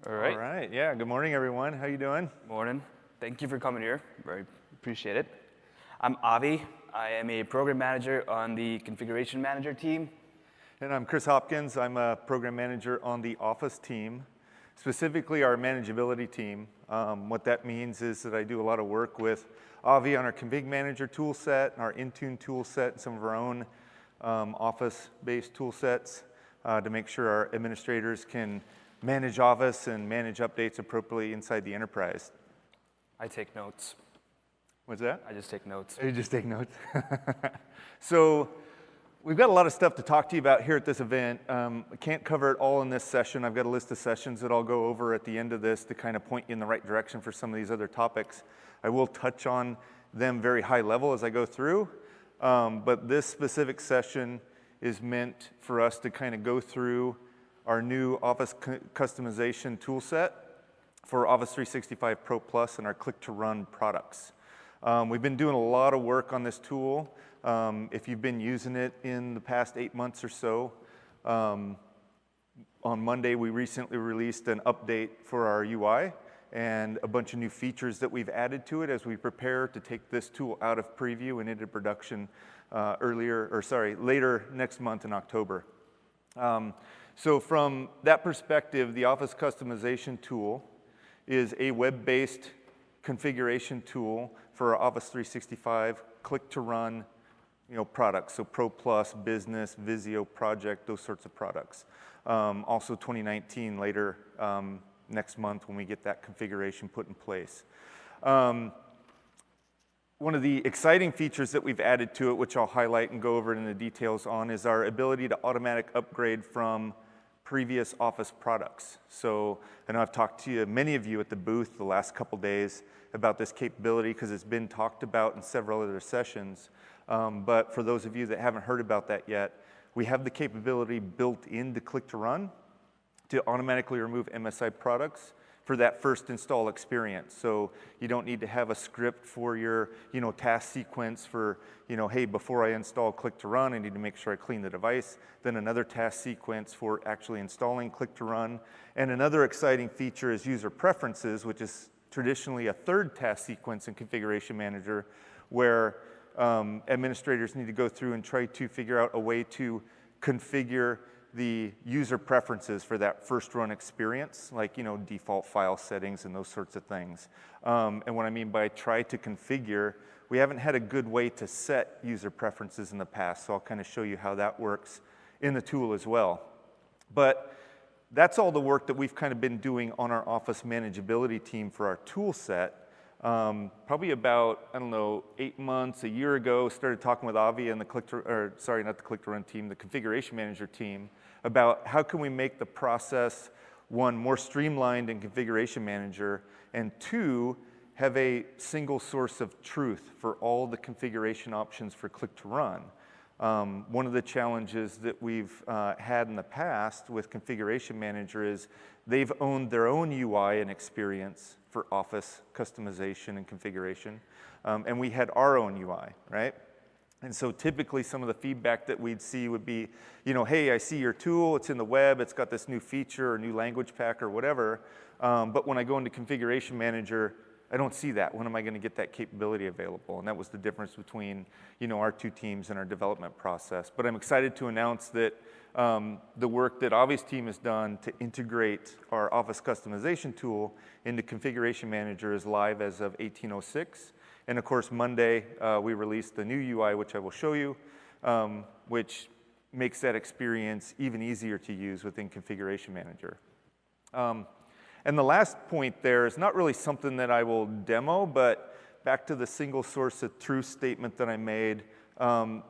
All right. All right. Yeah. Good morning, everyone. How you doing? Morning. Thank you for coming here. Very appreciate it. I'm Avi. I am a program manager on the configuration manager team. And I'm Chris Hopkins. I'm a program manager on the Office team, specifically our manageability team. What that means is that I do a lot of work with Avi on our config manager tool set, our Intune tool set, and some of our own Office-based tool sets to make sure our administrators can manage Office and manage updates appropriately inside the enterprise. I take notes. What's that? I just take notes. You just take notes. So we've got a lot of stuff to talk to you about here at this event. I can't cover it all in this session. I've got a list of sessions that I'll go over at the end of this to kind of point you in the right direction for some of these other topics. I will touch on them very high level as I go through, but this specific session is meant for us to kind of go through our new Office customization tool set for Office 365 ProPlus and our click-to-run products. We've been doing a lot of work on this tool. If you've been using it in the past 8 months or so, on Monday we recently released an update for our UI and a bunch of new features that we've added to it as we prepare to take this tool out of preview and into production later next month in October. So from that perspective, the Office customization tool is a web-based configuration tool for our Office 365 click-to-run products, so ProPlus, Business, Visio, Project, those sorts of products. Also 2019 later next month when we get that configuration put in place. One of the exciting features that we've added to it, which I'll highlight and go over in the details on, is our ability to automatic upgrade from previous Office products. So I know I've talked to many of you at the booth the last couple days about this capability because it's been talked about in several other sessions. But for those of you that haven't heard about that yet, we have the capability built into Click-to-Run to automatically remove MSI products for that first install experience. So you don't need to have a script for your task sequence for, hey, before I install Click-to-Run, I need to make sure I clean the device. Then another task sequence for actually installing Click-to-Run. And another exciting feature is user preferences, which is traditionally a third task sequence in Configuration Manager, where administrators need to go through and try to figure out a way to configure the user preferences for that first run experience, like default file settings and those sorts of things. And what I mean by try to configure, we haven't had a good way to set user preferences in the past, so I'll kind of show you how that works in the tool as well. But that's all the work that we've kind of been doing on our Office manageability team for our tool set. Probably about, 8 months, a year ago, started talking with Avi and the Click-to-Run team, the Configuration Manager team, about how can we make the process, one, more streamlined in Configuration Manager, and two, have a single source of truth for all the configuration options for Click-to-Run. One of the challenges that we've had in the past with Configuration Manager is they've owned their own UI and experience for Office customization and configuration, and we had our own UI, right? And so typically some of the feedback that we'd see would be, hey, I see your tool, it's in the web, it's got this new feature or new language pack or whatever, but when I go into Configuration Manager, I don't see that. When am I going to get that capability available? And that was the difference between our two teams and our development process. But I'm excited to announce that the work that Avi's team has done to integrate our Office customization tool into Configuration Manager is live as of 1806. And of course, Monday, we released the new UI, which I will show you, which makes that experience even easier to use within Configuration Manager. And the last point there is not really something that I will demo, but back to the single source of truth statement that I made,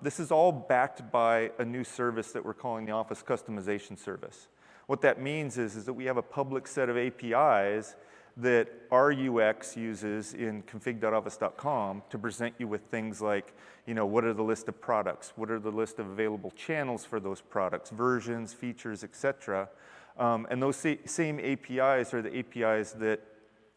this is all backed by a new service that we're calling the Office Customization Service. What that means is that we have a public set of APIs that our UX uses in config.office.com to present you with things like, what are the list of products? What are the list of available channels for those products, versions, features, et cetera. And those same APIs are the APIs that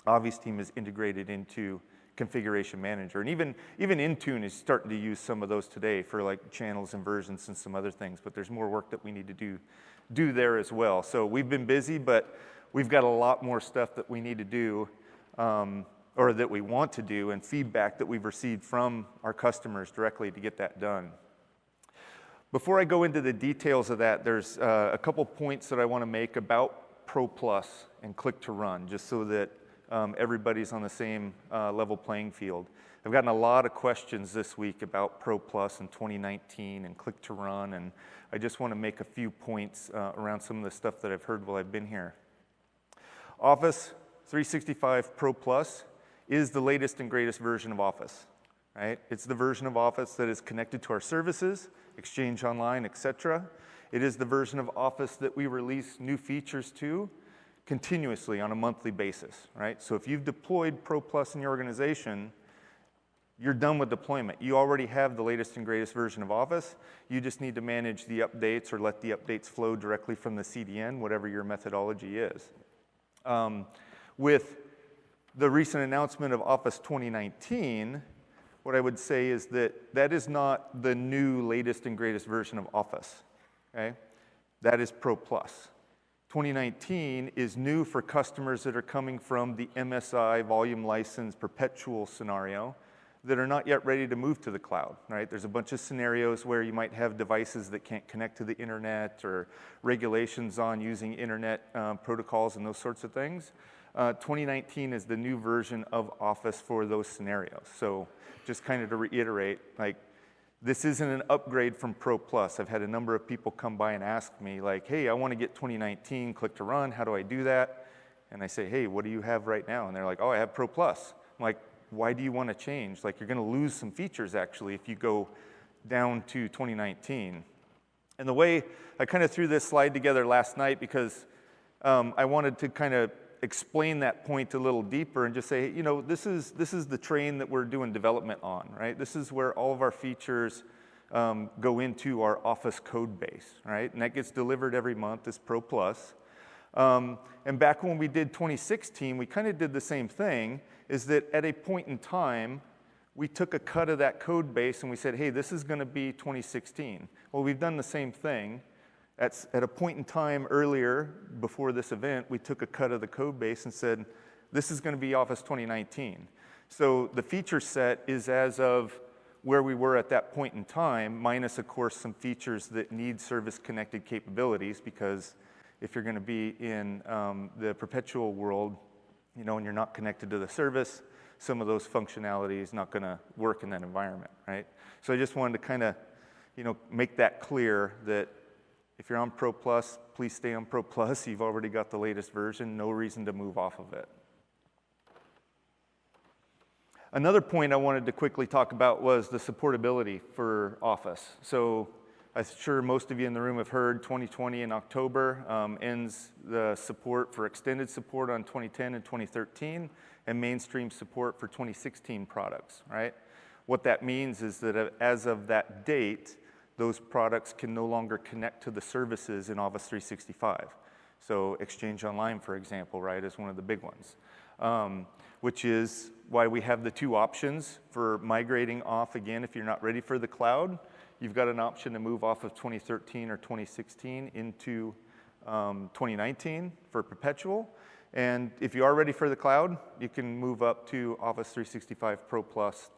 Avi's team has integrated into Configuration Manager. And even Intune is starting to use some of those today for like channels and versions and some other things, but there's more work that we need to do there as well. So we've been busy, but we've got a lot more stuff that we need to do, or that we want to do, and feedback that we've received from our customers directly to get that done. Before I go into the details of that, there's a couple points that I want to make about ProPlus and Click to Run, just so that everybody's on the same level playing field. I've gotten a lot of questions this week about ProPlus in 2019 and Click to Run, and I just want to make a few points around some of the stuff that I've heard while I've been here. Office 365 ProPlus is the latest and greatest version of Office, right? It's the version of Office that is connected to our services, Exchange Online, etc. It is the version of Office that we release new features to continuously on a monthly basis, right? So if you've deployed ProPlus in your organization, you're done with deployment. You already have the latest and greatest version of Office. You just need to manage the updates or let the updates flow directly from the CDN, whatever your methodology is. With the recent announcement of Office 2019, what I would say is that that is not the new latest and greatest version of Office, okay? That is ProPlus. 2019 is new for customers that are coming from the MSI volume license perpetual scenario that are not yet ready to move to the cloud, right? There's a bunch of scenarios where you might have devices that can't connect to the internet or regulations on using internet protocols and those sorts of things. 2019 is the new version of Office for those scenarios. So just kind of to reiterate, like, this isn't an upgrade from ProPlus. I've had a number of people come by and ask me, like, hey, I want to get 2019 Click to Run. How do I do that? And I say, hey, what do you have right now? And they're like, oh, I have ProPlus. I'm like, why do you want to change? Like, you're going to lose some features, actually, if you go down to 2019. And the way I kind of threw this slide together last night, because I wanted to kind of explain that point a little deeper and just say, you know, this is the train that we're doing development on, right? This is where all of our features go into our Office code base, right? And that gets delivered every month as ProPlus. And back when we did 2016, we kind of did the same thing, is that at a point in time, we took a cut of that code base and we said, hey, this is going to be 2016. Well, we've done the same thing. At a point in time earlier, before this event, we took a cut of the code base and said, this is going to be Office 2019. So the feature set is as of where we were at that point in time, minus, of course, some features that need service-connected capabilities, because if you're going to be in the perpetual world, you know, and you're not connected to the service, some of those functionality is not going to work in that environment, right? So I just wanted to kind of, you know, make that clear that if you're on ProPlus, please stay on ProPlus. You've already got the latest version. No reason to move off of it. Another point I wanted to quickly talk about was the supportability for Office. So I'm sure most of you in the room have heard 2020 in October ends the support for extended support on 2010 and 2013 and mainstream support for 2016 products, right? What that means is that as of that date, those products can no longer connect to the services in Office 365. So Exchange Online, for example, right, is one of the big ones, which is why we have the two options for migrating off. Again, if you're not ready for the cloud, you've got an option to move off of 2013 or 2016 into 2019 for perpetual. And if you are ready for the cloud, you can move up to Office 365 ProPlus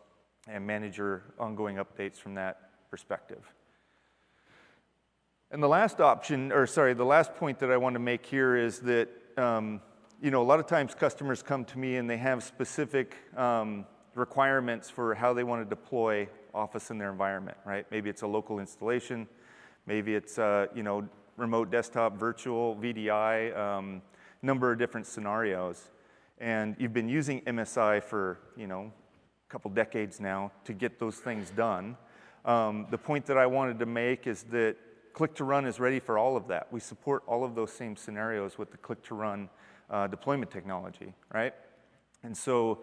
and manage your ongoing updates from that perspective. And the last option, or sorry, the last point that I want to make here is that, you know, a lot of times customers come to me and they have specific requirements for how they want to deploy Office in their environment, right? Maybe it's a local installation, maybe it's, you know, remote desktop, virtual, VDI, number of different scenarios. And you've been using MSI for, you know, a couple decades now to get those things done. The point that I wanted to make is that Click to Run is ready for all of that. We support all of those same scenarios with the Click to Run deployment technology, right? And so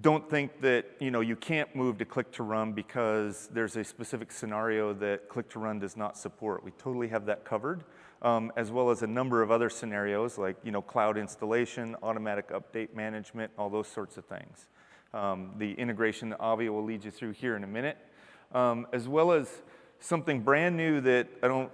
don't think that, you know, you can't move to Click to Run because there's a specific scenario that Click to Run does not support. We totally have that covered, as well as a number of other scenarios like, you know, cloud installation, automatic update management, all those sorts of things. The integration that Avi will lead you through here in a minute, as well as something brand new that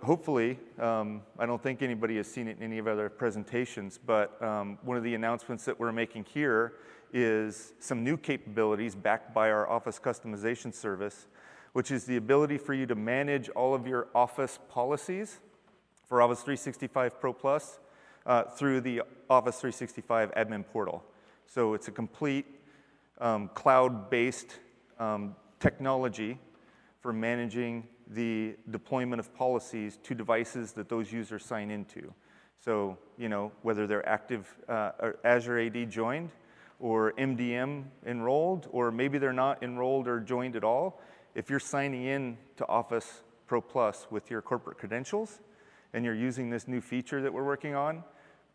hopefully, I don't think anybody has seen it in any of other presentations, but one of the announcements that we're making here is some new capabilities backed by our Office customization service, which is the ability for you to manage all of your Office policies for Office 365 ProPlus through the Office 365 admin portal. So it's a complete cloud-based technology for managing the deployment of policies to devices that those users sign into. So, whether they're active or Azure AD joined, or MDM enrolled, or maybe they're not enrolled or joined at all, if you're signing in to Office ProPlus with your corporate credentials, and you're using this new feature that we're working on,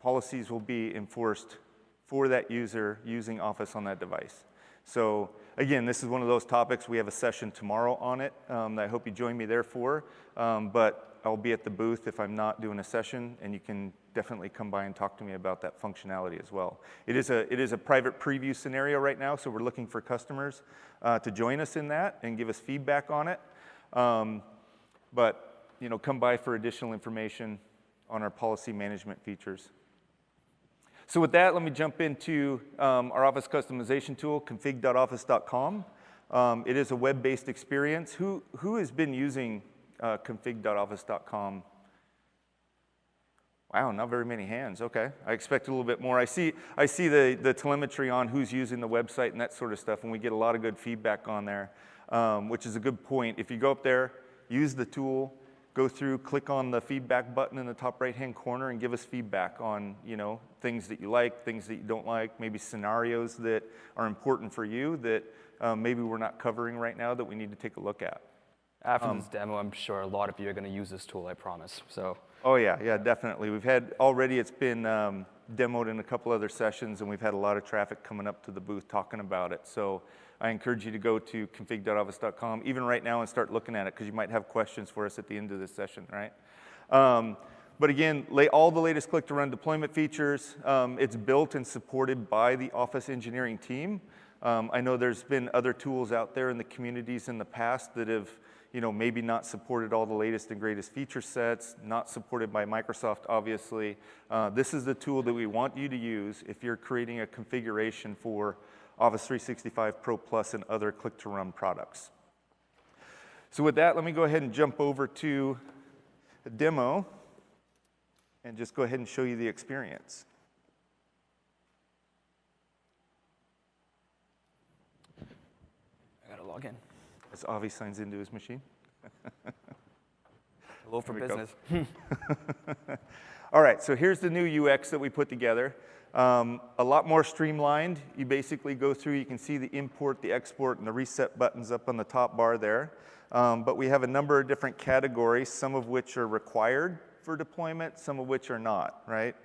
policies will be enforced for that user using Office on that device. So again, this is one of those topics. We have a session tomorrow on it that I hope you join me there for. But I'll be at the booth if I'm not doing a session, and you can definitely come by and talk to me about that functionality as well. It is a private preview scenario right now, so we're looking for customers to join us in that and give us feedback on it. But come by for additional information on our policy management features. So with that, let me jump into our Office customization tool, config.office.com. It is a web-based experience. Who has been using config.office.com? Wow, not very many hands. Okay, I expect a little bit more. I see the telemetry on who's using the website and that sort of stuff, and we get a lot of good feedback on there, which is a good point. If you go up there, use the tool, go through, click on the feedback button in the top right-hand corner and give us feedback on, things that you like, things that you don't like, maybe scenarios that are important for you that maybe we're not covering right now that we need to take a look at. After this demo, I'm sure a lot of you are going to use this tool, I promise. So. Oh yeah, definitely. It's been demoed in a couple other sessions, and we've had a lot of traffic coming up to the booth talking about it. So I encourage you to go to config.office.com, even right now, and start looking at it, because you might have questions for us at the end of this session, right? But again, all the latest click-to-run deployment features. It's built and supported by the Office engineering team. I know there's been other tools out there in the communities in the past that have maybe not supported all the latest and greatest feature sets, not supported by Microsoft, obviously. This is the tool that we want you to use if you're creating a configuration for Office 365 ProPlus and other click-to-run products. So with that, let me go ahead and jump over to a demo and just go ahead and show you the experience. I gotta log in. As Avi signs into his machine. Hello for business. All right, so here's the new UX that we put together. A lot more streamlined. You basically go through, you can see the import, the export, and the reset buttons up on the top bar there. But we have a number of different categories, some of which are required for deployment, some of which are not, right?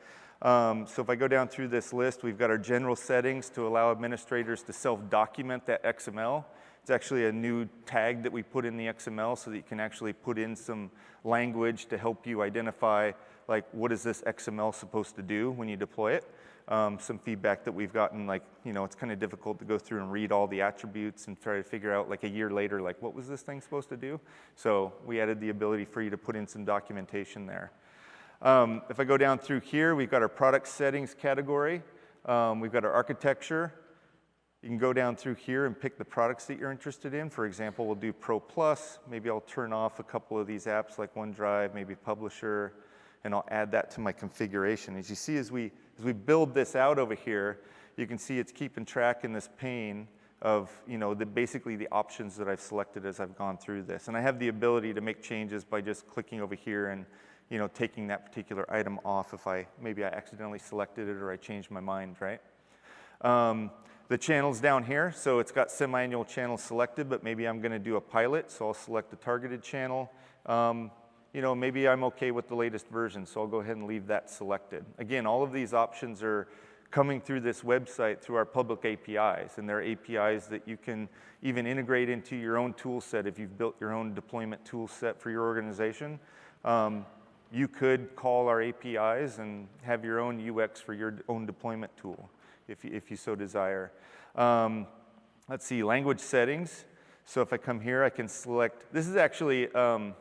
So if I go down through this list, we've got our general settings to allow administrators to self-document that XML. It's actually a new tag that we put in the XML so that you can actually put in some language to help you identify, like, what is this XML supposed to do when you deploy it. Some feedback that we've gotten, like, it's kind of difficult to go through and read all the attributes and try to figure out, like, a year later, like, what was this thing supposed to do? So we added the ability for you to put in some documentation there. If I go down through here, we've got our product settings category. We've got our architecture. You can go down through here and pick the products that you're interested in. For example, we'll do ProPlus. Maybe I'll turn off a couple of these apps like OneDrive, maybe Publisher, and I'll add that to my configuration. As you see, as we build this out over here, you can see it's keeping track in this pane of basically the options that I've selected as I've gone through this. And I have the ability to make changes by just clicking over here and taking that particular item off if maybe I accidentally selected it or I changed my mind, right? The channel's down here, so it's got semi-annual channels selected, but maybe I'm going to do a pilot, so I'll select a targeted channel. Maybe I'm okay with the latest version, so I'll go ahead and leave that selected. Again, all of these options are coming through this website through our public APIs, and they're APIs that you can even integrate into your own tool set. If you've built your own deployment tool set for your organization, you could call our APIs and have your own UX for your own deployment tool, if you so desire. Let's see, language settings. So if I come here, I can select, this is actually a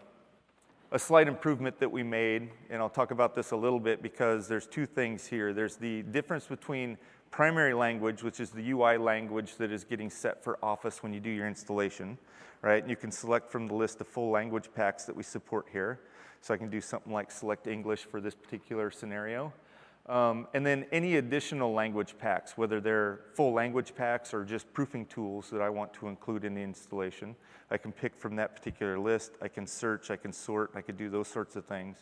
slight improvement that we made, and I'll talk about this a little bit because there's two things here. There's the difference between primary language, which is the UI language that is getting set for Office when you do your installation, right? And you can select from the list of full language packs that we support here. So I can do something like select English for this particular scenario. And then any additional language packs, whether they're full language packs or just proofing tools that I want to include in the installation, I can pick from that particular list. I can search, I can sort, I could do those sorts of things.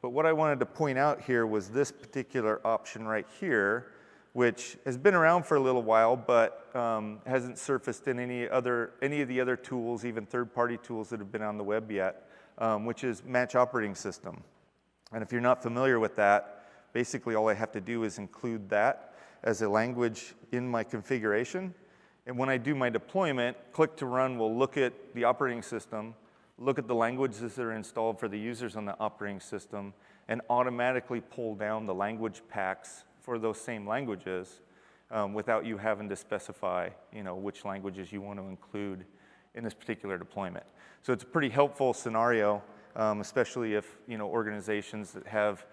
But what I wanted to point out here was this particular option right here, which has been around for a little while, but hasn't surfaced in any of the other tools, even third-party tools that have been on the web yet, which is match operating system. And if you're not familiar with that, basically all I have to do is include that as a language in my configuration. And when I do my deployment, click to run will look at the operating system, look at the languages that are installed for the users on the operating system, and automatically pull down the language packs for those same languages without you having to specify, which languages you want to include in this particular deployment. So it's a pretty helpful scenario, especially if organizations that have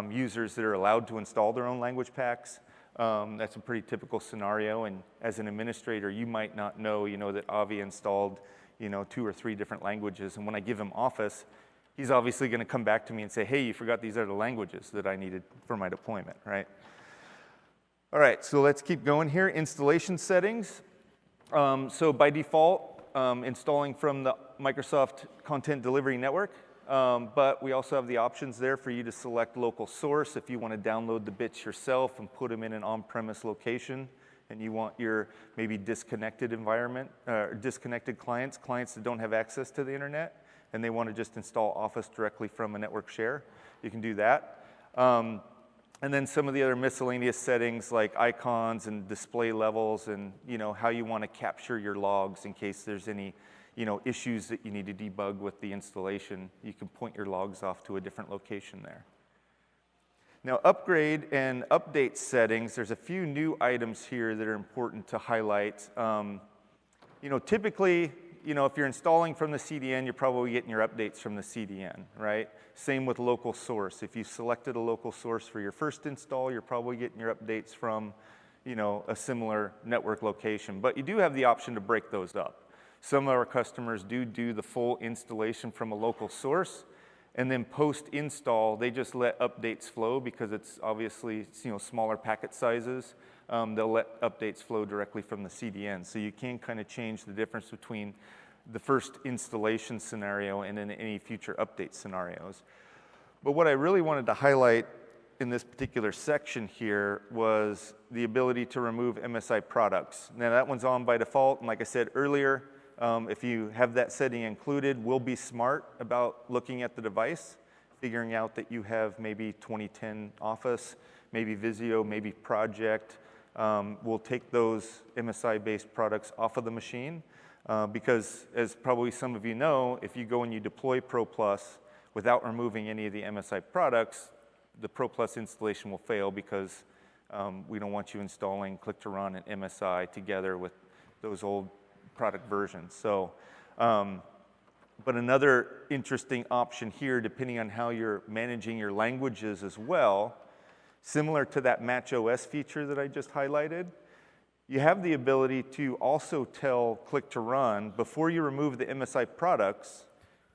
users that are allowed to install their own language packs. That's a pretty typical scenario, and as an administrator, you might not know, that Avi installed, 2 or 3 different languages, and when I give him Office, he's obviously going to come back to me and say, hey, you forgot these other languages that I needed for my deployment, right? All right, so let's keep going here. Installation settings. So by default, installing from the Microsoft Content Delivery Network, but we also have the options there for you to select local source if you want to download the bits yourself and put them in an on-premise location, and you want your maybe disconnected environment, disconnected clients that don't have access to the internet, and they want to just install Office directly from a network share. You can do that. And then some of the other miscellaneous settings like icons and display levels and how you want to capture your logs in case there's any issues that you need to debug with the installation. You can point your logs off to a different location there. Now, upgrade and update settings, there's a few new items here that are important to highlight. Typically, if you're installing from the CDN, you're probably getting your updates from the CDN, right? Same with local source. If you selected a local source for your first install, you're probably getting your updates from, a similar network location. But you do have the option to break those up. Some of our customers do the full installation from a local source, and then post-install, they just let updates flow because it's obviously smaller packet sizes. They'll let updates flow directly from the CDN. So you can kind of change the difference between the first installation scenario and then any future update scenarios. But what I really wanted to highlight in this particular section here was the ability to remove MSI products. Now that one's on by default, and like I said earlier, if you have that setting included, we'll be smart about looking at the device, figuring out that you have maybe 2010 Office, maybe Visio, maybe Project. We'll take those MSI-based products off of the machine because, as probably some of you know, if you go and you deploy ProPlus without removing any of the MSI products, the ProPlus installation will fail because we don't want you installing Click to Run and MSI together with those old product versions. So, but another interesting option here, depending on how you're managing your languages as well, similar to that Match OS feature that I just highlighted, you have the ability to also tell Click to Run, before you remove the MSI products,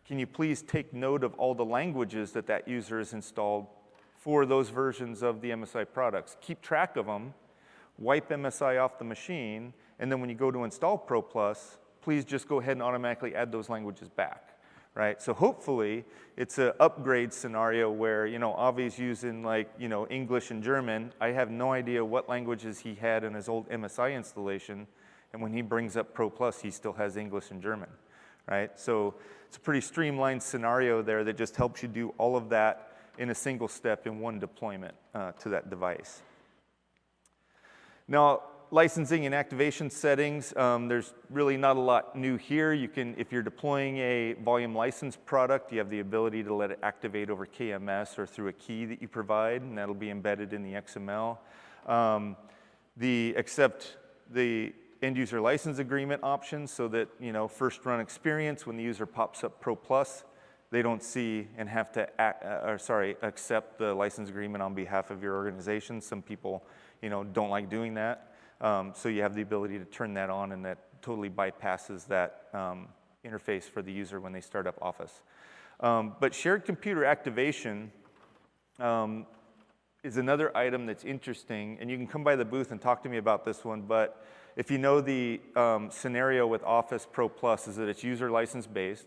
can you please take note of all the languages that that user has installed for those versions of the MSI products? Keep track of them, wipe MSI off the machine, and then when you go to install ProPlus, please just go ahead and automatically add those languages back, right? So hopefully it's an upgrade scenario where, Avi's using English and German. I have no idea what languages he had in his old MSI installation, and when he brings up ProPlus, he still has English and German, right? So it's a pretty streamlined scenario there that just helps you do all of that in a single step in one deployment to that device. Now, licensing and activation settings, there's really not a lot new here. You can, if you're deploying a volume license product, you have the ability to let it activate over KMS or through a key that you provide, and that'll be embedded in the XML. Except the end user license agreement options so that, first run experience, when the user pops up ProPlus, they don't see and have to accept the license agreement on behalf of your organization. Some people, don't like doing that. So you have the ability to turn that on, and that totally bypasses that interface for the user when they start up Office. But shared computer activation is another item that's interesting, and you can come by the booth and talk to me about this one, but if you know the scenario with Office ProPlus is that it's user license based,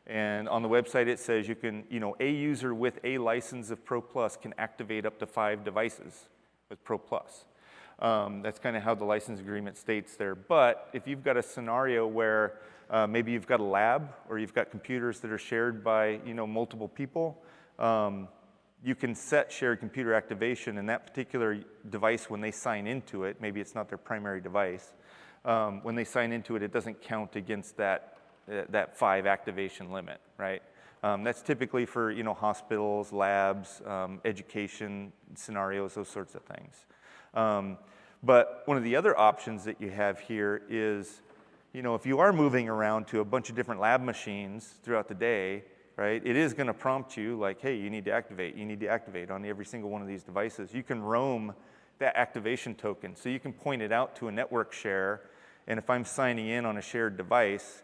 and on the website it says you can, a user with a license of ProPlus can activate up to 5 devices with ProPlus. That's kind of how the license agreement states there. But if you've got a scenario where maybe you've got a lab or you've got computers that are shared by multiple people, you can set shared computer activation, and that particular device, when they sign into it, maybe it's not their primary device, when they sign into it, it doesn't count against that 5 activation limit, right? That's typically for hospitals, labs, education scenarios, those sorts of things. But one of the other options that you have here is, if you are moving around to a bunch of different lab machines throughout the day, right, it is going to prompt you like, hey, you need to activate on every single one of these devices. You can roam that activation token. So you can point it out to a network share, and if I'm signing in on a shared device,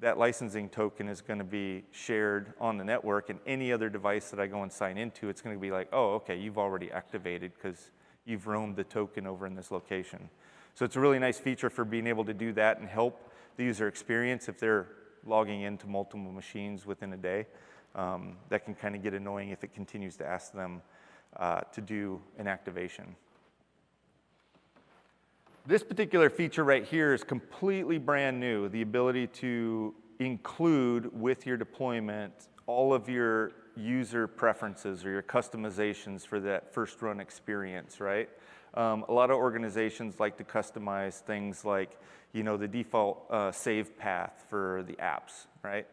that licensing token is going to be shared on the network, and any other device that I go and sign into, it's going to be like, oh, okay, you've already activated because you've roamed the token over in this location. So it's a really nice feature for being able to do that and help the user experience if they're logging into multiple machines within a day. That can kind of get annoying if it continues to ask them to do an activation. This particular feature right here is completely brand new, the ability to include with your deployment all of your user preferences or your customizations for that first run experience, right? A lot of organizations like to customize things like, the default save path for the apps, right?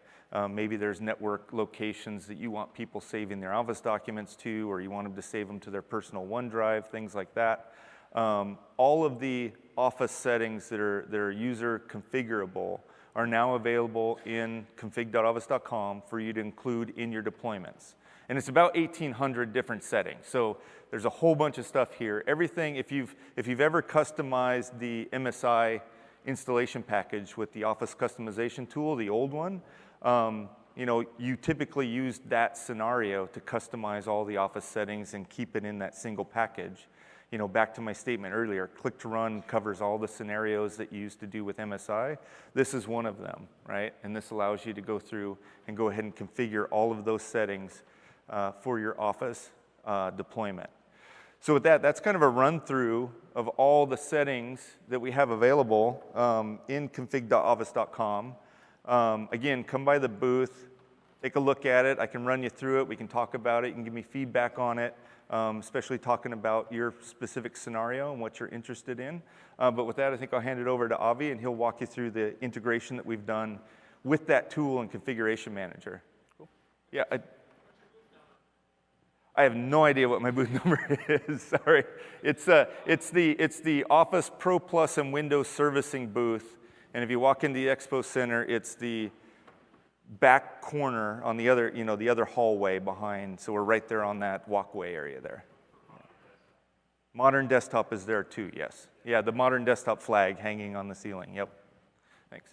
Maybe there's network locations that you want people saving their Office documents to, or you want them to save them to their personal OneDrive, things like that. All of the Office settings that are user configurable are now available in config.office.com for you to include in your deployments. And it's about 1,800 different settings. So there's a whole bunch of stuff here. Everything, if you've ever customized the MSI installation package with the Office customization tool, the old one, you typically use that scenario to customize all the Office settings and keep it in that single package. Back to my statement earlier, click to run covers all the scenarios that you used to do with MSI. This is one of them, right? And this allows you to go through and go ahead and configure all of those settings for your Office deployment. So with that, that's kind of a run through of all the settings that we have available in config.office.com. Again, come by the booth, take a look at it. I can run you through it. We can talk about it. You can give me feedback on it. Especially talking about your specific scenario and what you're interested in. But with that, I think I'll hand it over to Avi, and he'll walk you through the integration that we've done with that tool and Configuration Manager. Cool. Yeah, I have no idea what my booth number is. Sorry, it's the Office ProPlus and Windows Servicing booth, and if you walk into the Expo Center, it's the back corner on the other, the other hallway behind. So we're right there on that walkway area there. Yeah. Modern Desktop is there too, yes. Yeah, the Modern Desktop flag hanging on the ceiling, yep. Thanks.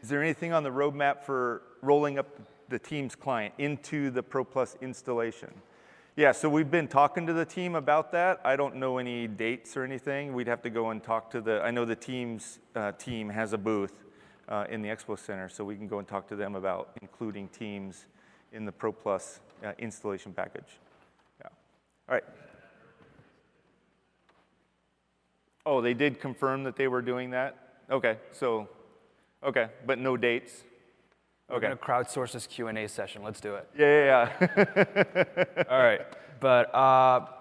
Is there anything on the roadmap for rolling up the Teams client into the ProPlus installation? Yeah, so we've been talking to the team about that. I don't know any dates or anything. We'd have to go and talk to I know the Teams team has a booth in the Expo Center, so we can go and talk to them about including Teams in the ProPlus installation package. Yeah. All right. Oh, they did confirm that they were doing that? Okay, okay, but no dates? We're going to crowdsource this Q&A session. Let's do it. Yeah. All right. But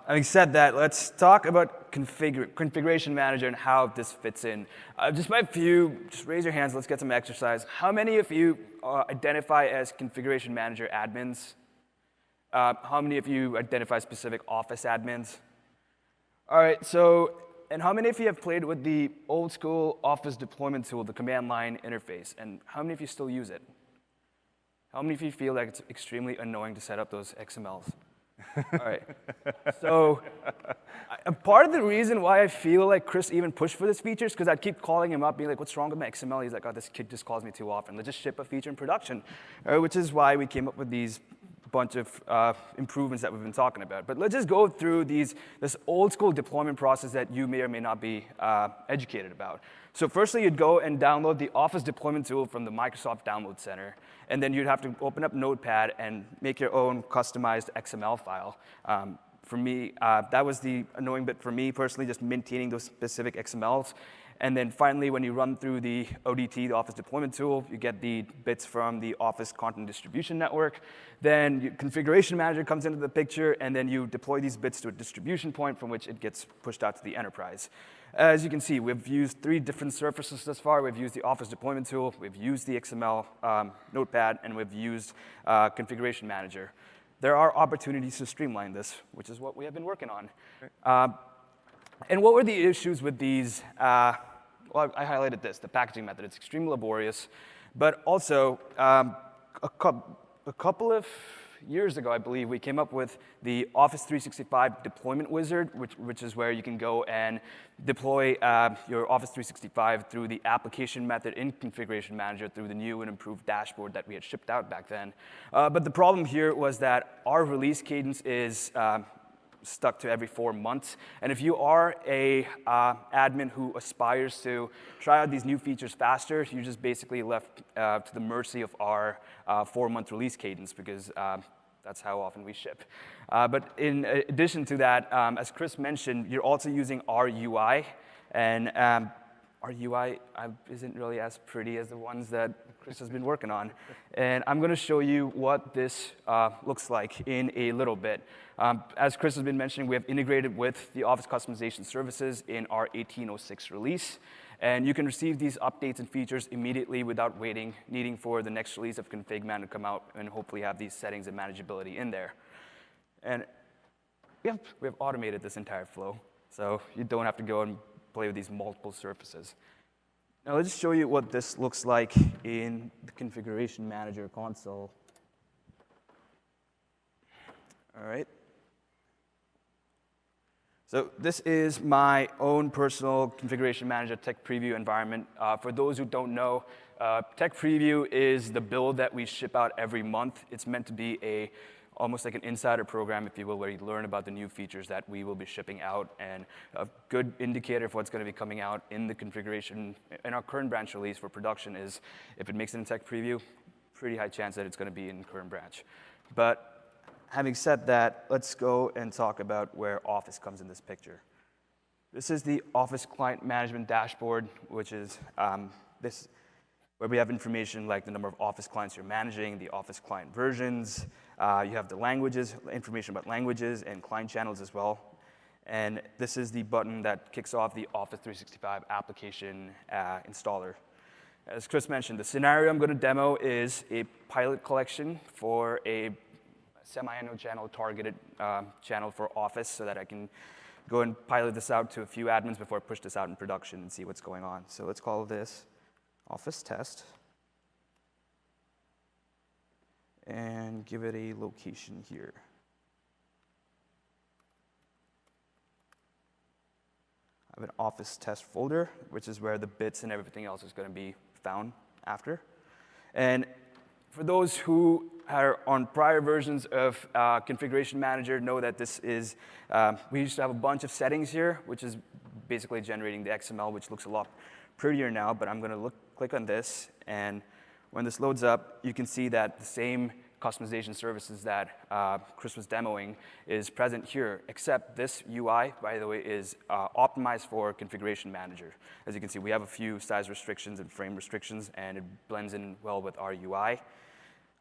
having said that, let's talk about Configuration Manager and how this fits in. Just raise your hands. Let's get some exercise. How many of you identify as Configuration Manager admins? How many of you identify specific Office admins? All right, so, and how many of you have played with the old school Office deployment tool, the command line interface? And how many of you still use it? How many of you feel like it's extremely annoying to set up those XMLs? All right. So part of the reason why I feel like Chris even pushed for this feature is because I'd keep calling him up, being like, what's wrong with my XML? He's like, oh, this kid just calls me too often. Let's just ship a feature in production, which is why we came up with these bunch of improvements that we've been talking about. But let's just go through this old school deployment process that you may or may not be educated about. So firstly, you'd go and download the Office deployment tool from the Microsoft Download Center. And then you'd have to open up Notepad and make your own customized XML file. For me, that was the annoying bit for me personally, just maintaining those specific XMLs. And then finally, when you run through the ODT, the Office Deployment Tool, you get the bits from the Office Content Distribution Network. Then your Configuration Manager comes into the picture, and then you deploy these bits to a distribution point from which it gets pushed out to the enterprise. As you can see, we've used 3 different surfaces thus far. We've used the Office Deployment Tool, we've used the XML Notepad, and we've used Configuration Manager. There are opportunities to streamline this, which is what we have been working on. And what were the issues with these? Well, I highlighted this, the packaging method. It's extremely laborious. But also, a couple of years ago, I believe, we came up with the Office 365 deployment wizard, which is where you can go and deploy your Office 365 through the application method in Configuration Manager through the new and improved dashboard that we had shipped out back then. But the problem here was that our release cadence is stuck to every 4 months. And if you are a admin who aspires to try out these new features faster, you're just basically left to the mercy of our 4-month release cadence, because that's how often we ship. But in addition to that, as Chris mentioned, you're also using our UI. And our UI isn't really as pretty as the ones that Chris has been working on. And I'm going to show you what this looks like in a little bit. As Chris has been mentioning, we have integrated with the Office customization services in our 1806 release. And you can receive these updates and features immediately without needing for the next release of Config Man to come out and hopefully have these settings and manageability in there. And we have automated this entire flow, so you don't have to go and play with these multiple surfaces. Now let's show you what this looks like in the Configuration Manager console. All right. So this is my own personal Configuration Manager Tech Preview environment. For those who don't know, Tech Preview is the build that we ship out every month. It's meant to be almost like an insider program, if you will, where you learn about the new features that we will be shipping out. And a good indicator for what's going to be coming out in the configuration, in our current branch release for production, is if it makes it in Tech Preview, pretty high chance that it's going to be in current branch. But having said that, let's go and talk about where Office comes in this picture. This is the Office Client Management Dashboard, which is where we have information like the number of Office clients you're managing, the Office client versions. You have the languages, information about languages and client channels as well. And this is the button that kicks off the Office 365 application installer. As Chris mentioned, the scenario I'm going to demo is a pilot collection for a semi-annual channel targeted channel for Office, so that I can go and pilot this out to a few admins before I push this out in production and see what's going on. So let's call this Office test and give it a location here. I have an Office test folder, which is where the bits and everything else is going to be found after. And for those who are on prior versions of Configuration Manager, know that this is, we used to have a bunch of settings here, which is basically generating the XML, which looks a lot prettier now. But I'm going to click on this, and when this loads up, you can see that the same customization services that Chris was demoing is present here, except this UI, by the way, is optimized for Configuration Manager. As you can see, we have a few size restrictions and frame restrictions, and it blends in well with our UI.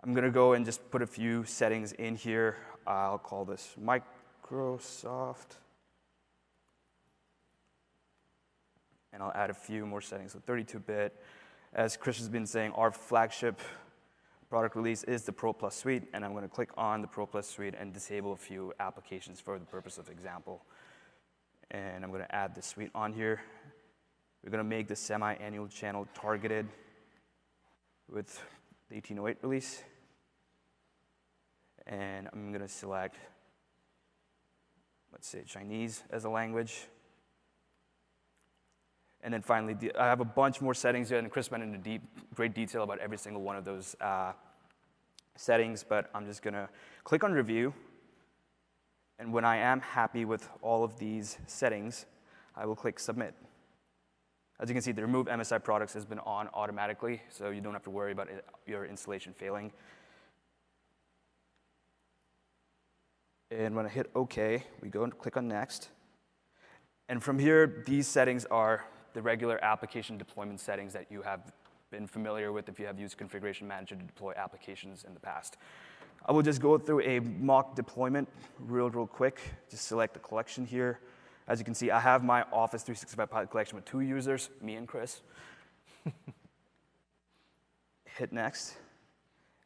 I'm going to go and just put a few settings in here. I'll call this Microsoft. And I'll add a few more settings, so 32-bit. As Chris has been saying, our flagship product release is the ProPlus Suite, and I'm going to click on the ProPlus Suite and disable a few applications for the purpose of example. And I'm going to add the suite on here. We're going to make the semi-annual channel targeted with the 1808 release. And I'm going to select, let's say, Chinese as a language. And then finally, I have a bunch more settings here, and Chris went into great detail about every single one of those settings, but I'm just going to click on Review. And when I am happy with all of these settings, I will click Submit. As you can see, the Remove MSI Products has been on automatically, so you don't have to worry about your installation failing. And when I hit OK, we go and click on Next. And from here, these settings are the regular application deployment settings that you have been familiar with if you have used Configuration Manager to deploy applications in the past. I will just go through a mock deployment real quick. Just select the collection here. As you can see, I have my Office 365 pilot collection with 2 users, me and Chris. Hit Next.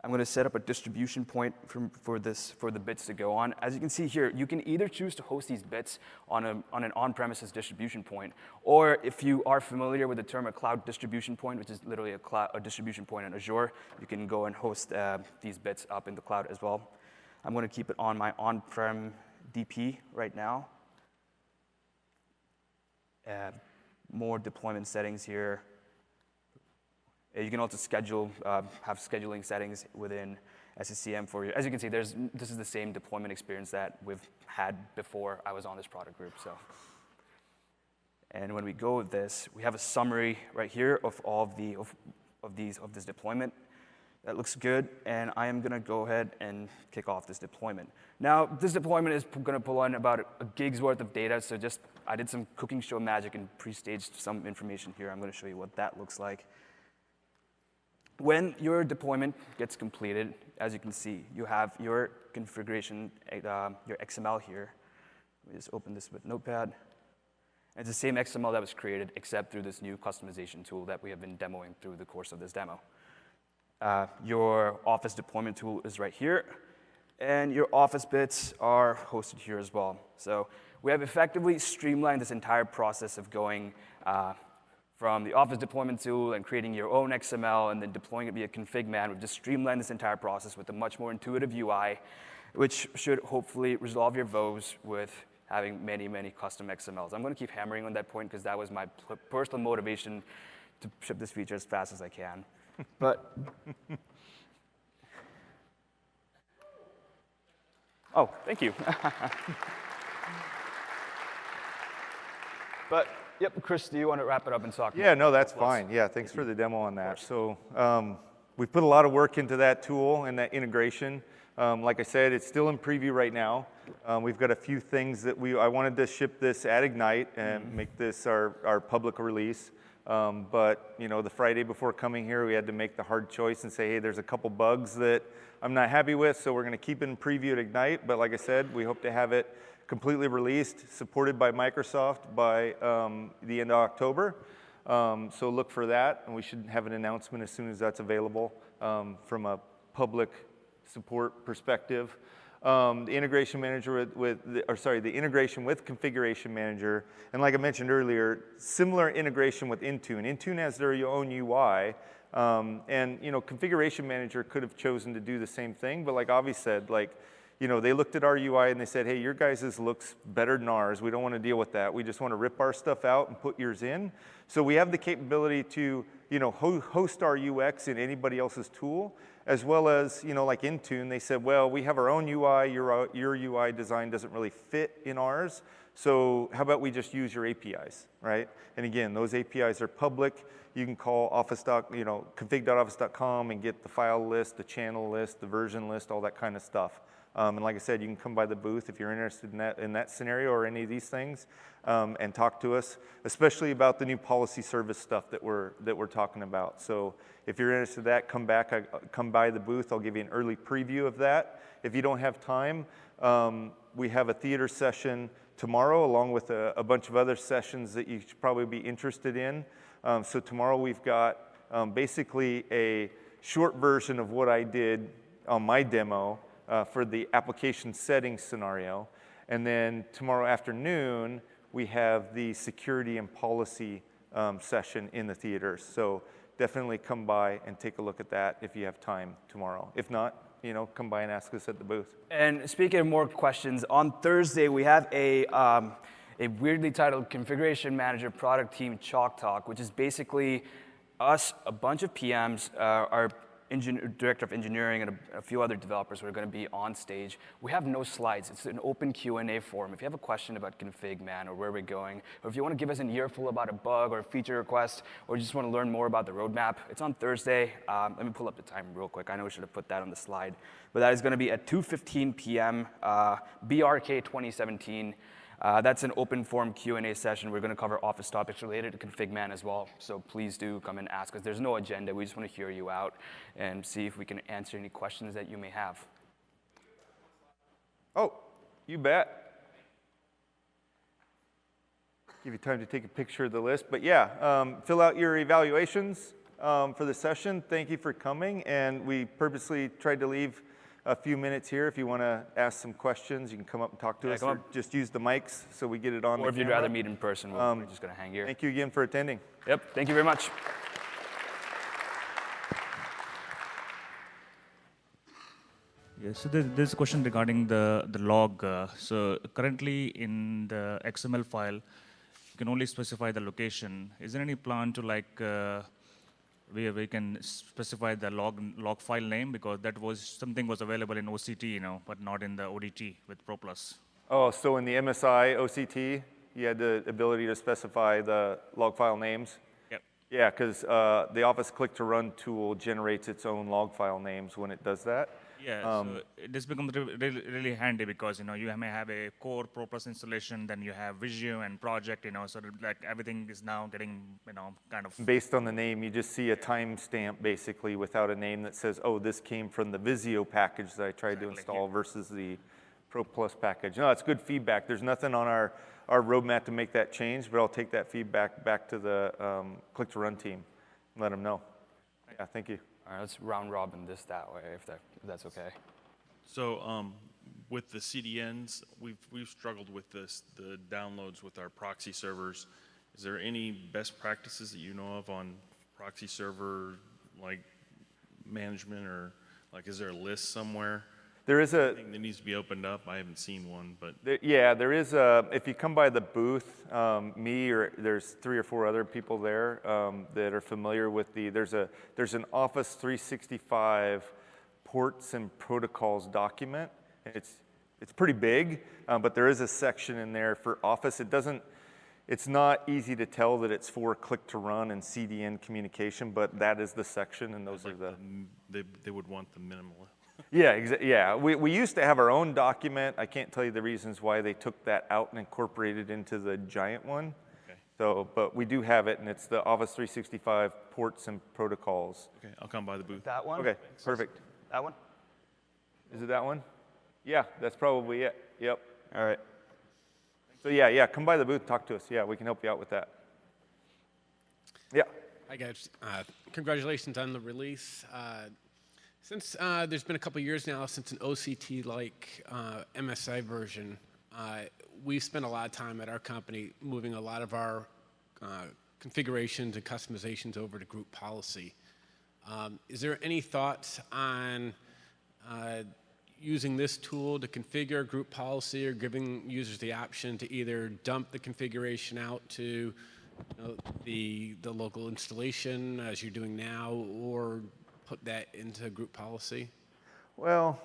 I'm going to set up a distribution point for the bits to go on. As you can see here, you can either choose to host these bits on an on-premises distribution point, or if you are familiar with the term a cloud distribution point, which is literally a distribution point in Azure, you can go and host these bits up in the cloud as well. I'm going to keep it on my on-prem DP right now. More deployment settings here. You can also schedule, have scheduling settings within SCCM for you. As you can see, this is the same deployment experience that we've had before I was on this product group. So, and when we go with this, we have a summary right here of all of this deployment. That looks good, and I am going to go ahead and kick off this deployment. Now, this deployment is going to pull in about a gig's worth of data, so I did some cooking show magic and pre-staged some information here. I'm going to show you what that looks like. When your deployment gets completed, as you can see, you have your configuration, your XML here. Let me just open this with Notepad. And it's the same XML that was created, except through this new customization tool that we have been demoing through the course of this demo. Your Office deployment tool is right here, and your Office bits are hosted here as well. So we have effectively streamlined this entire process of going from the Office deployment tool and creating your own XML and then deploying it via config man. We've just streamlined this entire process with a much more intuitive UI, which should hopefully resolve your woes with having many custom XMLs. I'm going to keep hammering on that point because that was my personal motivation to ship this feature as fast as I can. But oh, thank you. But yep, Chris, do you want to wrap it up and talk? Yeah, no, that's fine. Yeah, thanks for the demo on that. So we put a lot of work into that tool and that integration. Like I said, it's still in preview right now. We've got a few things that I wanted to ship this at Ignite and make this our public release. But the Friday before coming here, we had to make the hard choice and say, hey, there's a couple bugs that I'm not happy with, so we're going to keep it in preview at Ignite. But like I said, we hope to have it completely released, supported by Microsoft by the end of October. So look for that, and we should have an announcement as soon as that's available from a public support perspective. The integration manager the integration with Configuration Manager, and like I mentioned earlier, similar integration with Intune. Intune has their own UI, and Configuration Manager could have chosen to do the same thing, but like Avi said, they looked at our UI and they said, hey, your guys' looks better than ours. We don't want to deal with that. We just want to rip our stuff out and put yours in. So we have the capability to host our UX in anybody else's tool, as well as, like Intune, they said, well, we have our own UI, your UI design doesn't really fit in ours, so how about we just use your APIs, right? And again, those APIs are public. You can call config.office.com and get the file list, the channel list, the version list, all that kind of stuff. And like I said, you can come by the booth if you're interested in that scenario or any of these things, and talk to us, especially about the new policy service stuff that we're talking about. So if you're interested in that, come by the booth. I'll give you an early preview of that. If you don't have time, we have a theater session tomorrow, along with a bunch of other sessions that you should probably be interested in. So tomorrow we've got basically a short version of what I did on my demo for the application settings scenario. And then tomorrow afternoon, we have the security and policy session in the theaters. So definitely come by and take a look at that if you have time tomorrow. If not, come by and ask us at the booth. And speaking of more questions, on Thursday we have a weirdly titled Configuration Manager Product Team Chalk Talk, which is basically us, a bunch of PMs, our director of engineering, and a few other developers who are going to be on stage. We have no slides. It's an open Q&A forum. If you have a question about config man or where we're going, or if you want to give us an earful about a bug or a feature request, or just want to learn more about the roadmap, it's on Thursday. Let me pull up the time real quick. I know we should have put that on the slide. But that is going to be at 2:15 p.m., BRK2080. That's an open forum Q&A session. We're going to cover Office topics related to config man as well. So please do come and ask us. There's no agenda. We just want to hear you out and see if we can answer any questions that you may have. Oh, you bet. Give you time to take a picture of the list. But yeah, fill out your evaluations for the session. Thank you for coming. And we purposely tried to leave a few minutes here. If you want to ask some questions, you can come up and talk to us, or just use the mics so we get it on. Or if you'd rather meet in person, we're just going to hang here. Thank you again for attending. Yep, thank you very much. Yeah, so there's a question regarding the log. So currently in the XML file, you can only specify the location. Is there any plan to where we can specify the log file name, because that was something was available in OCT, but not in the ODT with ProPlus. Oh, so in the MSI OCT, you had the ability to specify the log file names? Yep. Yeah, because the Office click-to-run tool generates its own log file names when it does that. Yeah, so this becomes really handy because you may have a core ProPlus installation, then you have Visio and project, so everything is now getting kind of based on the name. You just see a timestamp basically without a name that says, oh, this came from the Visio package that I tried to install versus the ProPlus package. No, it's good feedback. There's nothing on our roadmap to make that change, but I'll take that feedback back to the click-to-run team and let them know. Yeah, thank you. All right, let's round robin this that way, if that's okay. So with the CDNs, we've struggled with the downloads with our proxy servers. Is there any best practices that you know of on proxy server management, or is there a list somewhere? There is a thing that needs to be opened up. I haven't seen one, but there is a. If you come by the booth, me or there's 3 or 4 other people there that are familiar with there's an Office 365 ports and protocols document. It's pretty big, but there is a section in there for Office. It's not easy to tell that it's for click-to-run and CDN communication, but that is the section, and those are they would want the minimal. Yeah, we used to have our own document. I can't tell you the reasons why they took that out and incorporated it into the giant one. Okay. So, but we do have it, and it's the Office 365 ports and protocols. Okay, I'll come by the booth. That one? Okay, perfect. That one? Is it that one? Yeah, that's probably it. Yep. All right. So yeah, come by the booth, talk to us. Yeah, we can help you out with that. Yeah. Hi guys, congratulations on the release. Since there's been a couple years now since an OCT-like MSI version, we've spent a lot of time at our company moving a lot of our configurations and customizations over to group policy. Is there any thoughts on using this tool to configure group policy, or giving users the option to either dump the configuration out to the local installation as you're doing now, or put that into group policy? Well,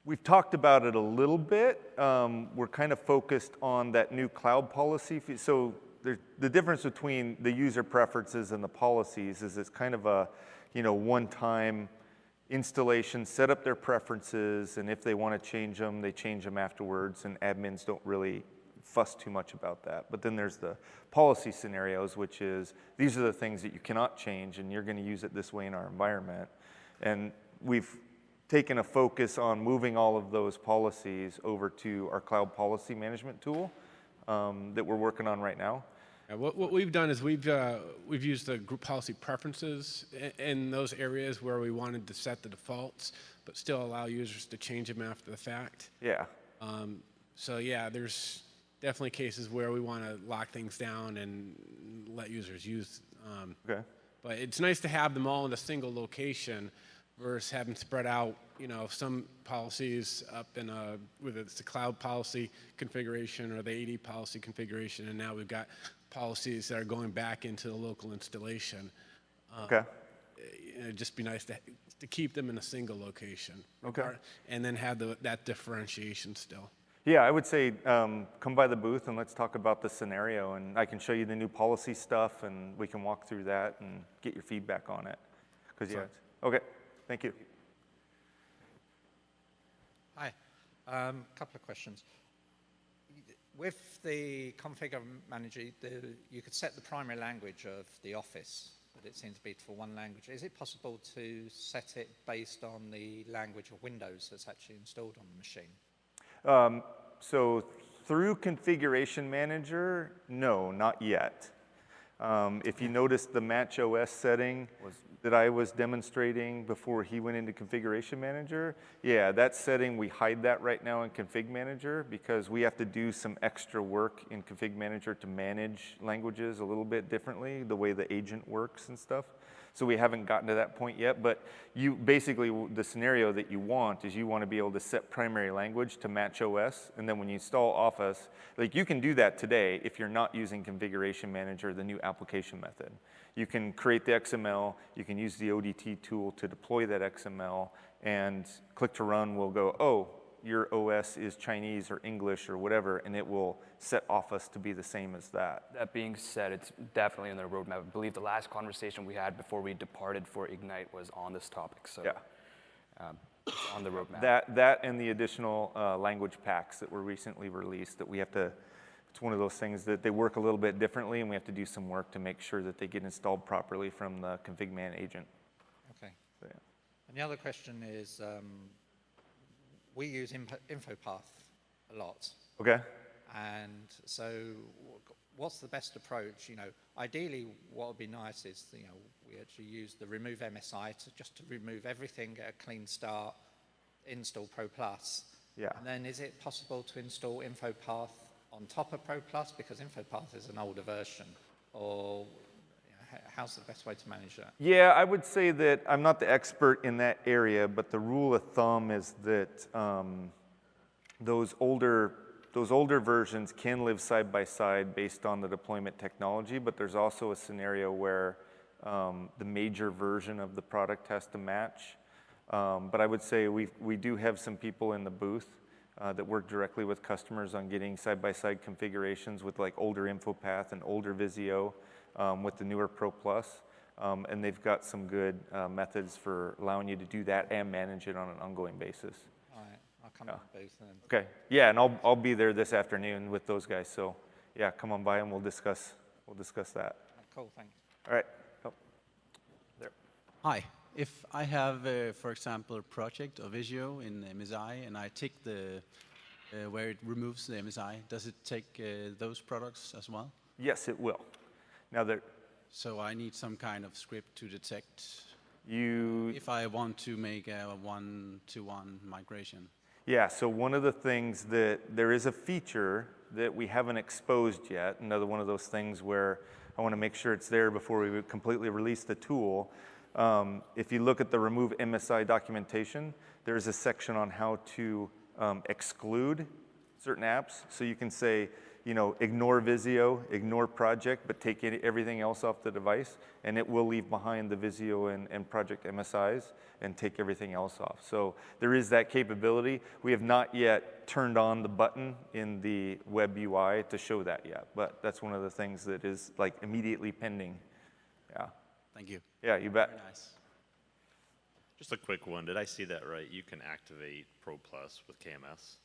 we've talked about it a little bit. We're kind of focused on that new cloud policy. So the difference between the user preferences and the policies is it's kind of a one-time installation, set up their preferences, and if they want to change them, they change them afterwards, and admins don't really fuss too much about that. But then there's the policy scenarios, which is these are the things that you cannot change, and you're going to use it this way in our environment. And we've taken a focus on moving all of those policies over to our cloud policy management tool that we're working on right now. What we've done is we've used the group policy preferences in those areas where we wanted to set the defaults, but still allow users to change them after the fact. Yeah. So yeah, there's definitely cases where we want to lock things down and let users use. Okay. But it's nice to have them all in a single location versus having spread out, some policies up in whether it's the cloud policy configuration or the AD policy configuration, and now we've got policies that are going back into the local installation. Okay. It'd just be nice to keep them in a single location. Okay. And then have that differentiation still. Yeah, I would say come by the booth and let's talk about the scenario, and I can show you the new policy stuff, and we can walk through that and get your feedback on it. Okay, thank you. Hi, couple of questions. With the configure manager, you could set the primary language of the office, but it seems to be for one language. Is it possible to set it based on the language of Windows that's actually installed on the machine? So through Configuration Manager, no, not yet. If you noticed the Match OS setting that I was demonstrating before he went into Configuration Manager, yeah, that setting, we hide that right now in Config Manager because we have to do some extra work in Config Manager to manage languages a little bit differently, the way the agent works and stuff. So we haven't gotten to that point yet, but you basically, the scenario that you want is you want to be able to set primary language to Match OS, and then when you install Office, like you can do that today if you're not using Configuration Manager, the new application method. You can create the XML, you can use the ODT tool to deploy that XML, and click to run will go, oh, your OS is Chinese or English or whatever, and it will set Office to be the same as that. That being said, it's definitely in the roadmap. I believe the last conversation we had before we departed for Ignite was on this topic, so Yeah. It's on the roadmap. That and the additional language packs that were recently released that we have to, it's one of those things that they work a little bit differently, and we have to do some work to make sure that they get installed properly from the config man agent. Okay. So, yeah. And the other question is, we use InfoPath a lot. Okay. And so what's the best approach? Ideally, what would be nice is, we actually use the remove MSI just to remove everything, get a clean start, install ProPlus. Yeah. And then is it possible to install InfoPath on top of ProPlus? Because InfoPath is an older version. Or how's the best way to manage that? Yeah, I would say that I'm not the expert in that area, but the rule of thumb is that those older versions can live side by side based on the deployment technology, but there's also a scenario where the major version of the product has to match. But I would say we do have some people in the booth that work directly with customers on getting side-by-side configurations with like older InfoPath and older Visio with the newer ProPlus. And they've got some good methods for allowing you to do that and manage it on an ongoing basis. All right, I'll come to the booth then. Okay, yeah, and I'll be there this afternoon with those guys. So yeah, come on by and we'll discuss that. Cool, thanks. All right. Oh, there. Hi. If I have, for example, a project or Visio in MSI and I tick the where it removes the MSI, does it take those products as well? Yes, it will. Now that So I need some kind of script to detect you if I want to make a one-to-one migration. Yeah, so one of the things that there is a feature that we haven't exposed yet, another one of those things where I want to make sure it's there before we completely release the tool. If you look at the remove MSI documentation, there's a section on how to exclude certain apps. So you can say, ignore Visio, ignore project, but take everything else off the device, and it will leave behind the Visio and project MSIs and take everything else off. So there is that capability. We have not yet turned on the button in the web UI to show that yet, but that's one of the things that is like immediately pending. Yeah. Thank you. Yeah, you bet. Very nice. Just a quick one. Did I see that right? You can activate ProPlus with KMS?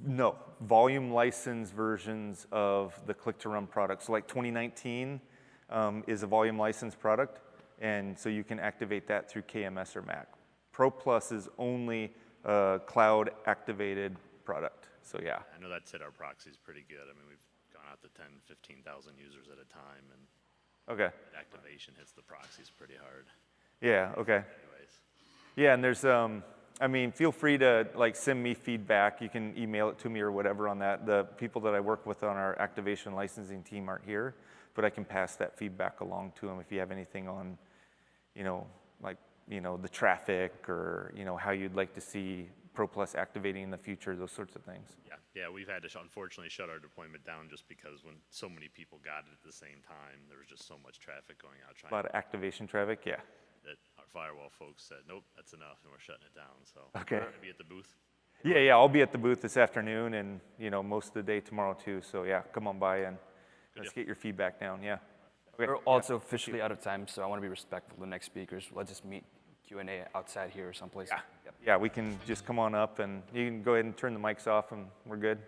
No, volume license versions of the click-to-run products. So like 2019 is a volume license product, and so you can activate that through KMS or Mac. ProPlus is only a cloud-activated product, so yeah. I know that said our proxy is pretty good. I mean, we've gone gone out to 10, 15,000 users at a time, and Okay. activation hits the proxies pretty hard. Yeah, okay. Anyways, Yeah, and there's, I mean, feel free to like send me feedback. You can email it to me or whatever on that. The people that I work with on our activation licensing team aren't here, but I can pass that feedback along to them if you have anything on, like, the traffic or, how you'd like to see ProPlus activating in the future, those sorts of things. yeah, we've had to unfortunately shut our deployment down just because when so many people got it at the same time, there was just so much traffic going out A lot of activation traffic, yeah. that our firewall folks said, nope, that's enough, and we're shutting it down. So Okay. we're gonna be at the booth. Yeah, I'll be at the booth this afternoon and, most of the day tomorrow too. So yeah, come on by and let's get your feedback down, yeah. Okay. We're also officially out of time, so I want to be respectful of the next speakers. Let's just meet Q&A outside here or someplace. Yeah, we can just come on up and you can go ahead and turn the mics off and we're good.